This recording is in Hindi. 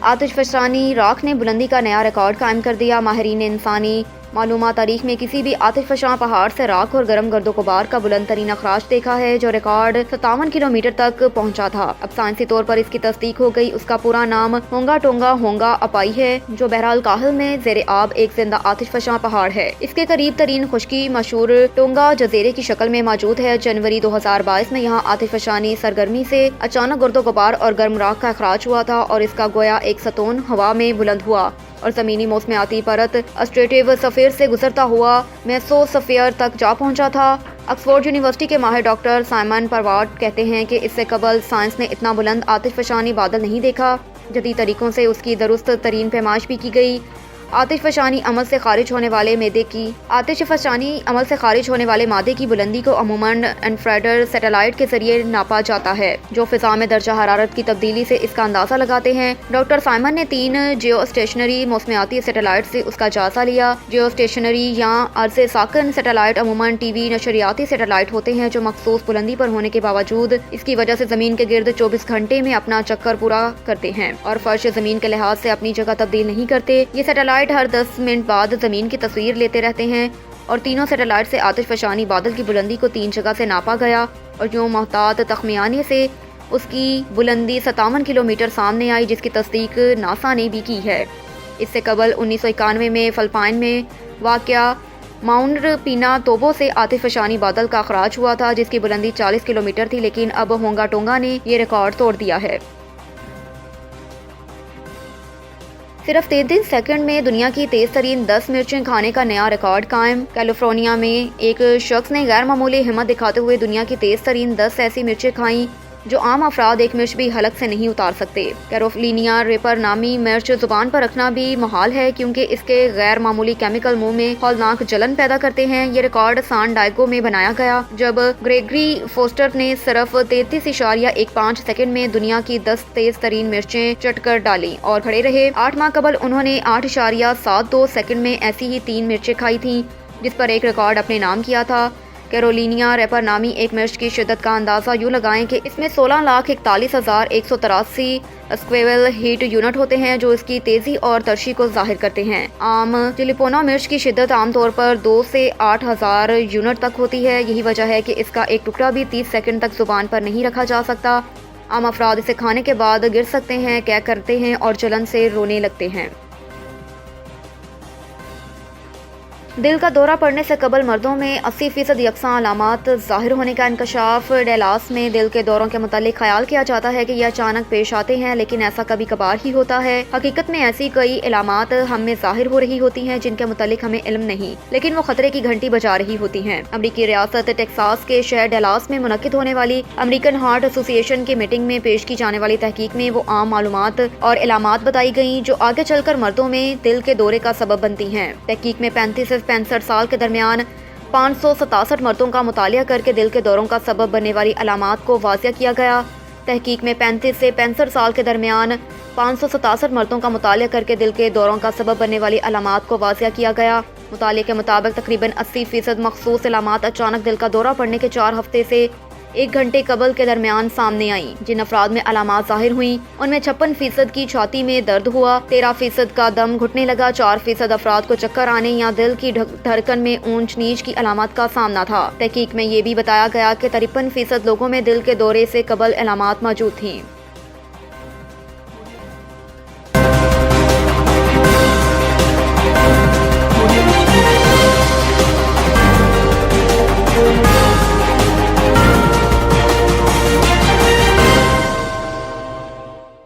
आतिशफशानी राख ने बुलंदी का नया रिकॉर्ड कायम कर दिया। माहिरीन इंसानी मालूमात तारीख में किसी भी आतिशफशां पहाड़ से राख और गर्म गर्दो गुबार का बुलंद तरीन अखराज देखा है, जो रिकॉर्ड 57 किलोमीटर तक पहुंचा था। अब साइंसी तौर पर इसकी तस्दीक हो गई। उसका पूरा नाम होंगा टोंगा होंगा अपाई है, जो बहरहाल काहिल में जेर आब एक जिंदा आतिशफशां पहाड़ है। इसके करीब तरीन खुश्की मशहूर टोंगा जजीरे की शक्ल में मौजूद है। जनवरी 2022 में यहाँ आतिशफशानी सरगर्मी से अचानक गर्दो गुबार और गर्म राख का अखराज हुआ था और इसका गोया एक सतोन हवा में बुलंद हुआ और जमीनी मौसमियाती परत स्ट्रेटिव सफेयर से गुजरता हुआ मेसोस्फीयर तक जा पहुंचा था। ऑक्सफोर्ड यूनिवर्सिटी के माहिर डॉक्टर साइमन परवार्ड कहते हैं कि इससे कबल साइंस ने इतना बुलंद आतिशफशानी बादल नहीं देखा। जदीद तरीकों से उसकी दुरुस्त तरीन पैमाइश भी की गई। आतिशफशानी अमल से खारिज होने वाले मादे की बुलंदी को अमूमन इन्फ्रारेड सैटेलाइट के जरिए नापा जाता है, जो फिजा में दर्जा हरारत की तब्दीली से इसका अंदाजा लगाते हैं। डॉक्टर साइमन ने 3 जियो स्टेशनरी मौसमियाती सैटेलाइट से उसका जायजा लिया। जियो स्टेशनरी या अर्ज़े साकन सैटेलाइट अमूमन टीवी नशरियाती सैटेलाइट होते हैं, जो मखसूस बुलंदी पर होने के बावजूद इसकी वजह से जमीन के गिर्द 24 घंटे में अपना चक्कर पूरा करते हैं और फर्श जमीन के लिहाज से अपनी जगह तब्दील नहीं करते। ये सैटेलाइट हर 10 मिनट बाद जमीन की तस्वीर लेते रहते हैं और तीनों सैटेलाइट से आतिशफशानी बादल की बुलंदी को 3 जगह से नापा गया और यूं मोहतात तखमियाने से उसकी बुलंदी 57 किलोमीटर सामने आई, जिसकी तस्दीक नासा ने भी की है। इससे कबल 1991 में फिलिपाइन में वाक़या माउंट पीना तोबो से आतिशफशानी बादल का अखराज हुआ था, जिसकी बुलंदी 40 किलोमीटर थी, लेकिन अब होंगा टोंगा ने ये रिकॉर्ड तोड़ दिया है। सिर्फ 33 सेकंड में दुनिया की तेज तरीन 10 मिर्चें खाने का नया रिकॉर्ड कायम। कैलिफोर्निया में एक शख्स ने गैर मामूली हिम्मत दिखाते हुए दुनिया की तेज तरीन 10 ऐसी मिर्चें खाई जो आम अफराद एक मिर्च भी हलक से नहीं उतार सकते। कैरोलिनिया रेपर नामी मिर्च जुबान पर रखना भी मुहाल है, क्योंकि इसके गैर मामूली केमिकल मुंह में हौलनाक जलन पैदा करते हैं। ये रिकॉर्ड सान डायगो में बनाया गया, जब ग्रेगरी फोस्टर ने सिर्फ 33.15 सेकंड में दुनिया की 10 तेज तरीन मिर्चें चटकर डाली और खड़े रहे। 8 माह कबल उन्होंने 8.72 सेकंड में ऐसी ही 3 मिर्चें खाई थी, जिस पर एक रिकॉर्ड अपने नाम किया था। कैरोलिनिया रेपर नामी एक मिर्च की शिद्दत का अंदाजा यूँ लगाएं कि इसमें 16,41,183 स्क्वेवल हीट यूनिट होते हैं, जो इसकी तेजी और तरशी को जाहिर करते हैं। आम टिलिपोना मिर्च की शिद्दत आमतौर पर 2 से 8,000 यूनिट तक होती है। यही वजह है कि इसका एक टुकड़ा भी 30 सेकंड तक जुबान पर नहीं रखा जा सकता। आम अफराद इसे खाने के बाद गिर सकते हैं, कै करते हैं और जलन से रोने लगते हैं। दिल का दौरा पड़ने से कबल मर्दों में 80% यकसा अलामात जाहिर होने का इंकशाफ। डेलास में दिल के दौरों के मुतालिक ख्याल किया जाता है कि यह अचानक पेश आते हैं, लेकिन ऐसा कभी कभार ही होता है। हकीकत में ऐसी कई अलामात हम में जाहिर हो रही होती हैं जिनके मुतालिक हमें इल्म नहीं, लेकिन वो खतरे की घंटी बजा रही होती हैं। अमरीकी रियासत टेक्सास के शहर डेलास में मुनक्किद होने वाली अमरीकन हार्ट एसोसिएशन की मीटिंग में पेश की जाने वाली तहकीक में वो आम मालूमात और अलामात बताई गयी जो आगे चलकर मर्दों में दिल के दौरे का सबब बनती हैं। तहकीक में 35 से 65 साल के दरमियान 567 मर्दों का मुतालिया करके दिल के दौरों का सबब बनने वाली अलामात को वाज़िया किया गया। तहकीक में 35 से 65 साल के दरमियान 567 मर्दों का मुतालिया करके दिल के दौरों का सबब बनने वाली अलामात को वाज़िया किया गया। मुतालिया के मुताबिक तकरीबन 80% मखसूस अलामात अचानक दिल का दौरा पड़ने के 4 हफ्ते से 1 घंटे कबल के दरमियान सामने आई। जिन अफराद में अलामात जाहिर हुई उनमें 56% की छाती में दर्द हुआ, 13% का दम घुटने लगा, 4% अफराद को चक्कर आने या दिल की धड़कन में ऊंच नीच की अलामत का सामना था। तहकीक में ये भी बताया गया कि 53% लोगों में दिल के दौरे से कबल अलामात मौजूद थी।